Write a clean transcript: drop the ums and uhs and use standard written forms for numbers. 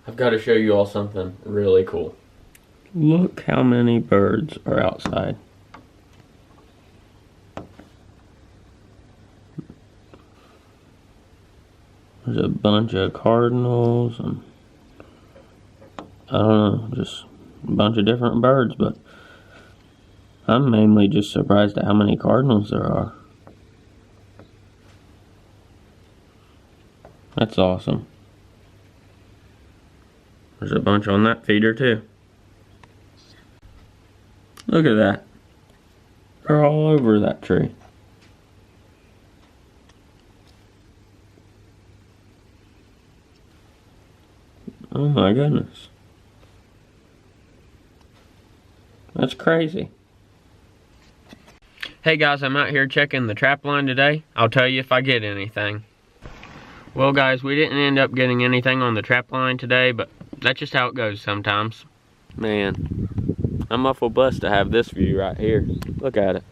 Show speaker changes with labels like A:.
A: I've got to show you all something really cool.
B: Look how many birds are outside. There's a bunch of cardinals and I don't know, just a bunch of different birds, but I'm mainly just surprised at how many cardinals there are. That's awesome. There's a bunch on that feeder too. Look at that. They're all over that tree. Oh my goodness. That's crazy. Hey guys, I'm out here checking the trap line today. I'll tell you if I get anything. Well guys, we didn't end up getting anything on the trap line today, but that's just how it goes sometimes. Man, I'm awful blessed to have this view right here. Look at it.